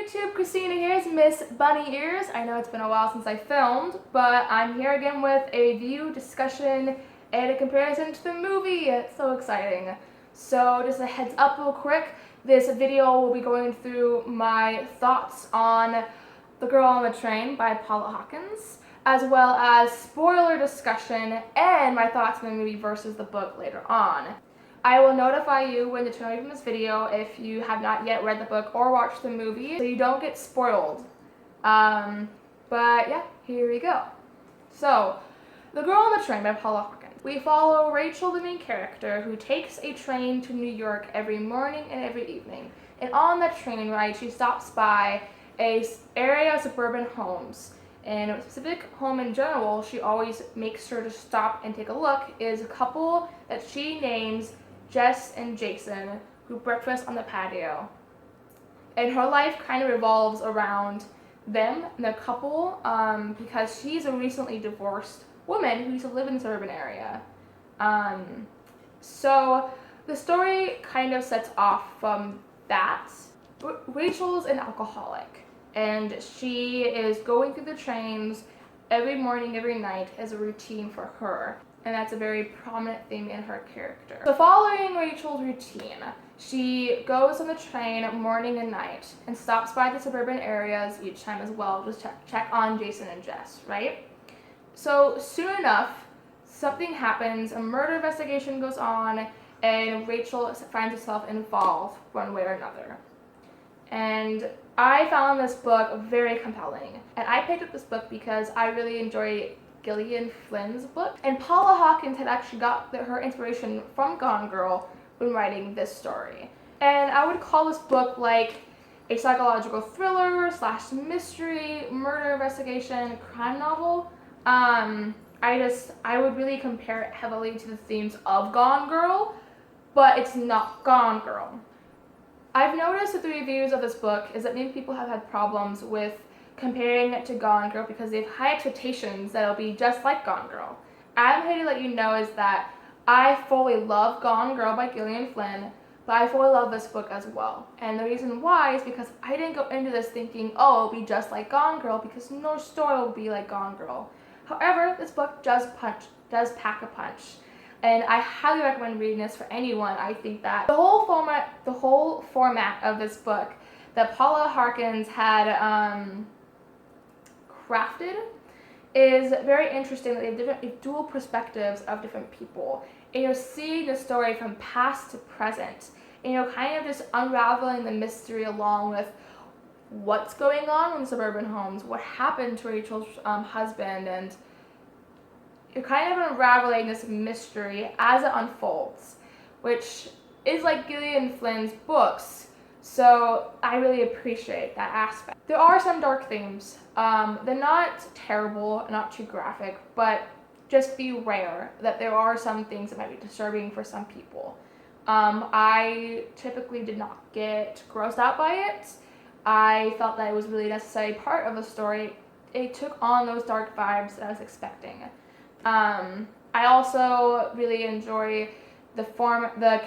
YouTube, Christina here is Miss Bunny Ears. I know it's been a while since I filmed, but I'm here again with a review, discussion, and a comparison to the movie. It's so exciting. So just a heads up real quick, this video will be going through my thoughts on The Girl on the Train by Paula Hawkins, as well as spoiler discussion and my thoughts on the movie versus the book later on. I will notify you when to turn away from this video if you have not yet read the book or watched the movie, so you don't get spoiled. But yeah, here we go. So, The Girl on the Train by Paula Hawkins. We follow Rachel, the main character, who takes a train to New York every morning and every evening. And on that train ride, she stops by an area of suburban homes. And a specific home in general, she always makes sure to stop and take a look, is a couple that she names Jess and Jason, who breakfast on the patio. And her life kind of revolves around them and the couple because she's a recently divorced woman who used to live in the suburban area. So the story kind of sets off from that. Rachel's an alcoholic, and she is going through the trains every morning, every night as a routine for her. And that's a very prominent theme in her character. So following Rachel's routine, she goes on the train morning and night and stops by the suburban areas each time as well, just check on Jason and Jess, right? So soon enough, something happens, a murder investigation goes on, and Rachel finds herself involved one way or another. And I found this book very compelling. And I picked up this book because I really enjoy Gillian Flynn's book, and Paula Hawkins had actually got her inspiration from Gone Girl when writing this story. And I would call this book like a psychological thriller / mystery, murder investigation, crime novel. I would really compare it heavily to the themes of Gone Girl, but it's not Gone Girl. I've noticed that the reviews of this book is that many people have had problems with comparing it to Gone Girl because they have high expectations that it'll be just like Gone Girl. I'm here to let you know is that I fully love Gone Girl by Gillian Flynn, but I fully love this book as well. And the reason why is because I didn't go into this thinking, oh, it'll be just like Gone Girl, because no story will be like Gone Girl. However, this book does pack a punch. And I highly recommend reading this for anyone. I think that the whole format of this book that Paula Hawkins had crafted is very interesting. They have different dual perspectives of different people, and you're seeing the story from past to present, and you're kind of just unraveling the mystery along with what's going on in suburban homes, what happened to Rachel's husband, and you're kind of unraveling this mystery as it unfolds, which is like Gillian Flynn's books. So I really appreciate that aspect. There are some dark themes. They're not terrible, not too graphic, but just beware that there are some things that might be disturbing for some people. I typically did not get grossed out by it. I felt that it was really a necessary part of the story. It took on those dark vibes that I was expecting. I also really enjoy the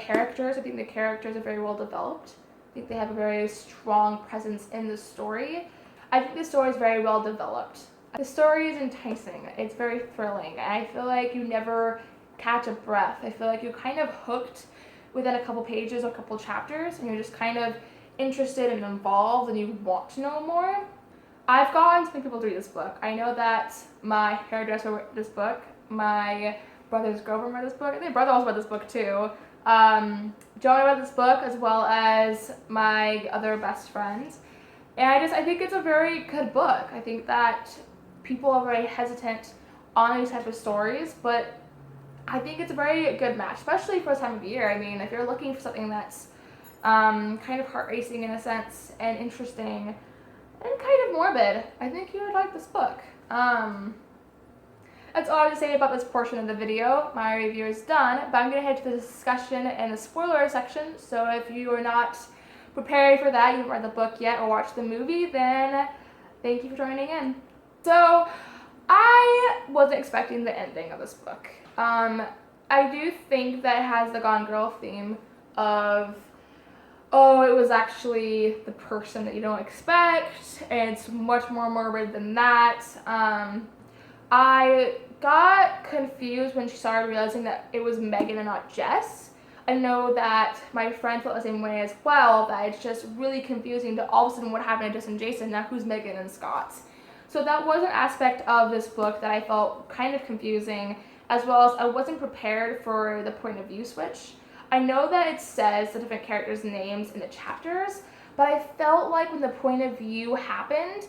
characters. I think the characters are very well developed. I think they have a very strong presence in the story. I think the story is very well developed. The story is enticing. It's very thrilling. I feel like you never catch a breath. I feel like you're kind of hooked within a couple pages or a couple chapters, and you're just kind of interested and involved, and you want to know more. I've gotten some people to read this book. I know that my hairdresser read this book, my brother's girlfriend read this book, I think my brother also read this book too. Jonah read this book as well as my other best friends, and I think it's a very good book. I think that people are very hesitant on these type of stories, but I think it's a very good match, especially for this time of year. I mean, if you're looking for something that's kind of heart-racing in a sense and interesting and kind of morbid, I think you would like this book. That's all I have to say about this portion of the video. My review is done, but I'm going to head to the discussion and the spoiler section, so if you are not prepared for that, you haven't read the book yet or watched the movie, then thank you for joining in. So, I wasn't expecting the ending of this book. I do think that it has the Gone Girl theme of oh, it was actually the person that you don't expect, and it's much more morbid than that. I got confused when she started realizing that it was Megan and not Jess. I know that my friend felt the same way as well, that it's just really confusing to all of a sudden what happened to Jess and Jason, now who's Megan and Scott. So that was an aspect of this book that I felt kind of confusing, as well as I wasn't prepared for the point of view switch. I know that it says the different characters' names in the chapters, but I felt like when the point of view happened,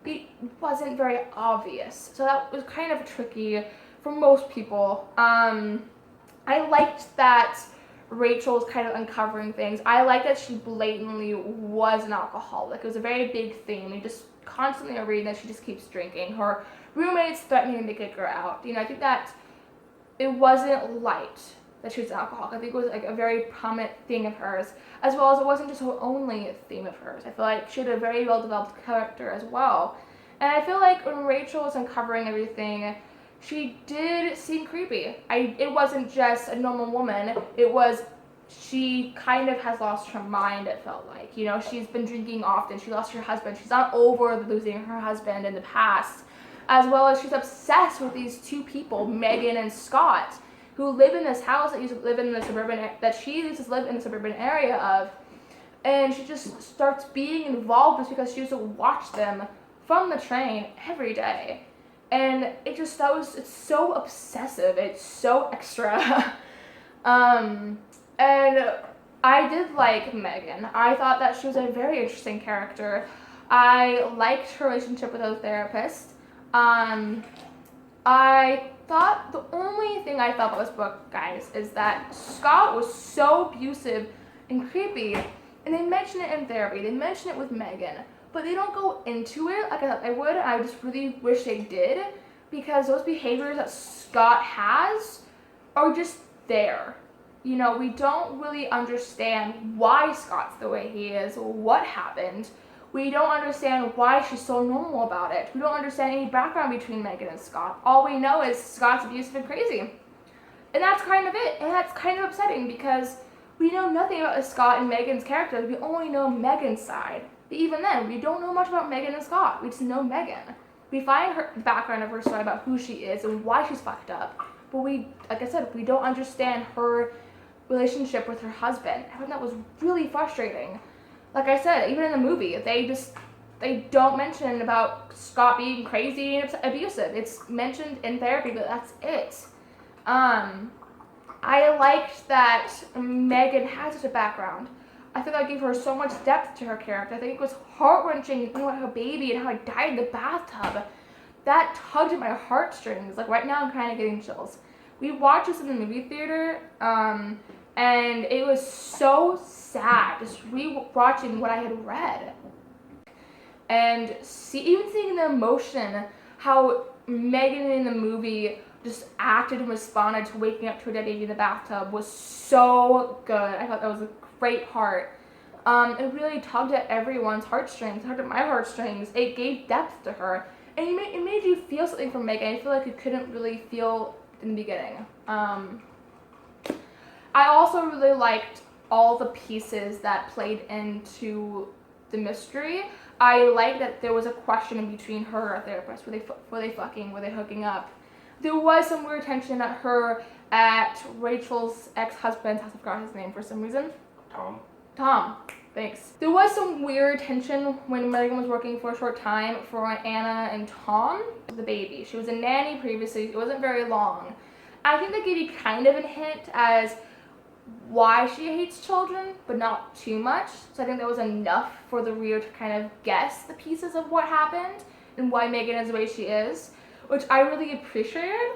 it wasn't very obvious. So that was kind of tricky for most people. I liked that Rachel was kind of uncovering things. I like that she blatantly was an alcoholic. It was a very big theme. You just constantly are reading that she just keeps drinking. Her roommates threatening to kick her out. I think that it wasn't light that she was an alcoholic. I think it was like a very prominent thing of hers, as well as it wasn't just her only theme of hers. I feel like she had a very well-developed character as well. And I feel like when Rachel was uncovering everything, she did seem creepy. It wasn't just a normal woman. It was, she kind of has lost her mind, it felt like. She's been drinking often. She lost her husband. She's not over losing her husband in the past. As well as she's obsessed with these two people, Megan and Scott, who live in this house that she used to live in the suburban area of. And she just starts being involved just because she used to watch them from the train every day. And it's so obsessive. It's so extra. And I did like Megan. I thought that she was a very interesting character. I liked her relationship with the therapist. I thought the only thing I felt about this book, guys, is that Scott was so abusive and creepy, and they mention it in therapy. They mention it with Megan, but they don't go into it like I thought they would. I just really wish they did, because those behaviors that Scott has are just there. We don't really understand why Scott's the way he is, or what happened. We don't understand why she's so normal about it. We don't understand any background between Megan and Scott. All we know is Scott's abusive and crazy. And that's kind of it. And that's kind of upsetting because we know nothing about Scott and Megan's characters. We only know Megan's side. But even then, we don't know much about Megan and Scott. We just know Megan. We find the background of her story about who she is and why she's fucked up. But like I said, we don't understand her relationship with her husband. I thought that was really frustrating. Like I said, even in the movie, they don't mention about Scott being crazy and abusive. It's mentioned in therapy, but that's it. I liked that Megan had such a background. I think that gave her so much depth to her character. I think it was heart-wrenching about her baby and how it died in the bathtub. That tugged at my heartstrings. Like right now I'm kind of getting chills. We watched this in the movie theater, and it was so sad just re-watching what I had read. And even seeing the emotion, how Megan in the movie just acted and responded to waking up to her dead baby in the bathtub was so good. I thought that was a great part. It really tugged at everyone's heartstrings, tugged at my heartstrings. It gave depth to her. And it made you feel something from Megan. I feel like you couldn't really feel in the beginning. I also really liked all the pieces that played into the mystery. I liked that there was a question in between her and her therapist. Were they fucking? Were they hooking up? There was some weird tension at Rachel's ex-husband's house. I forgot his name for some reason. Tom. Thanks. There was some weird tension when Megan was working for a short time for Anna and Tom, the baby. She was a nanny previously. It wasn't very long. I think that gave you kind of a hint as why she hates children, but not too much. So I think that was enough for the reader to kind of guess the pieces of what happened and why Megan is the way she is, which I really appreciated.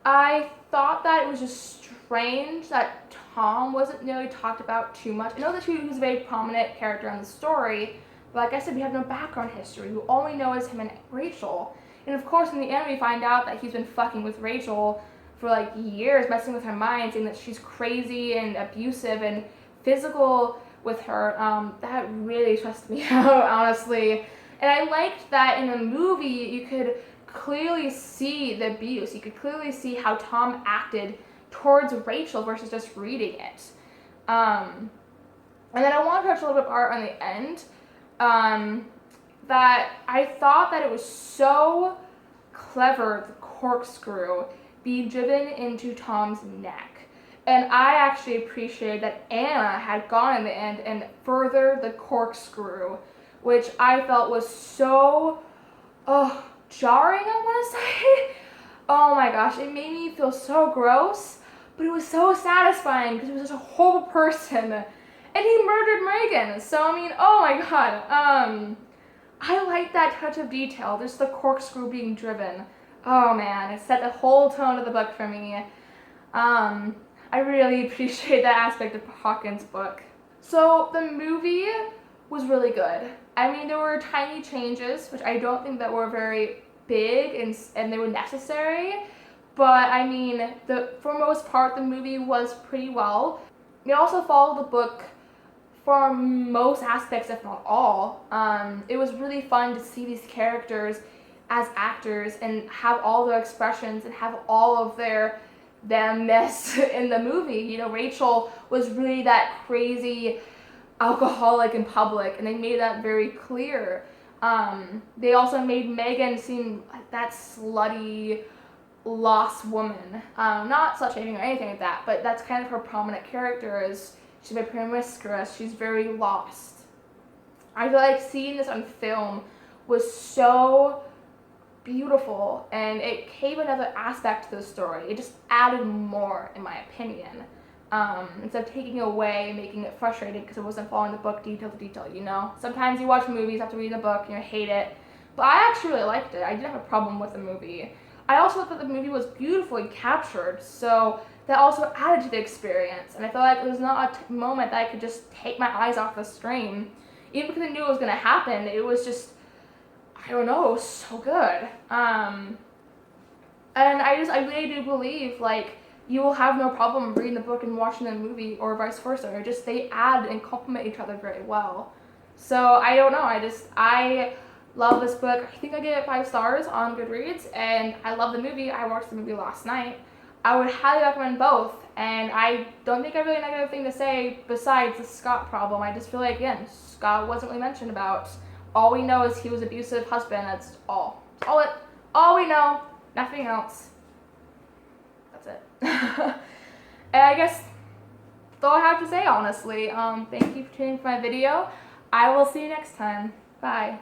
I thought that it was just strange that Tom wasn't really talked about too much. I know that he was a very prominent character in the story, but like I said, we have no background history. All we know is him and Rachel. And of course, in the end, we find out that he's been fucking with Rachel for like years, messing with her mind, saying that she's crazy and abusive and physical with her. That really stressed me out, honestly. And I liked that in the movie, you could clearly see the abuse. You could clearly see how Tom acted towards Rachel versus just reading it. And then I want to touch a little bit of art on the end. That I thought that it was so clever, the corkscrew being driven into Tom's neck. And I actually appreciated that Anna had gone in the end and furthered the corkscrew, which I felt was so jarring, I want to say. Oh my gosh, it made me feel so gross, but it was so satisfying because he was such a horrible person. And he murdered Megan, so I mean, oh my god. I like that touch of detail, just the corkscrew being driven. Oh man, it set the whole tone of the book for me. I really appreciate that aspect of Hawkins' book. So the movie was really good. I mean, there were tiny changes, which I don't think that were very big and they were necessary. But I mean, for most part, the movie was pretty well. We also followed the book for most aspects, if not all. It was really fun to see these characters as actors and have all their expressions and have all of their mess in the movie. You know, Rachel was really that crazy alcoholic in public, and they made that very clear. They also made Megan seem like that slutty, lost woman. Not slut shaming or anything like that, but that's kind of her prominent character is she's very promiscuous, she's very lost. I feel like seeing this on film was so beautiful, and it gave another aspect to the story. It just added more, in my opinion. Instead of taking away and making it frustrating because it wasn't following the book detail to detail, you know? Sometimes you watch movies after reading the book and you hate it, but I actually really liked it. I didn't have a problem with the movie. I also thought the movie was beautifully captured, so that also added to the experience, and I felt like it was not a moment that I could just take my eyes off the screen. Even because I knew it was going to happen, it was just, I don't know, it was so good. And I really do believe, like, you will have no problem reading the book and watching the movie, or vice versa. Or just they add and complement each other very well. So I don't know. I love this book. I think I gave it 5 stars on Goodreads, and I love the movie. I watched the movie last night. I would highly recommend both, and I don't think I have a really negative thing to say besides the Scott problem. I just feel like, again, Scott wasn't really mentioned about. All we know is he was an abusive husband. That's all. All we know. Nothing else. That's it. And I guess that's all I have to say, honestly. Thank you for tuning in for my video. I will see you next time. Bye.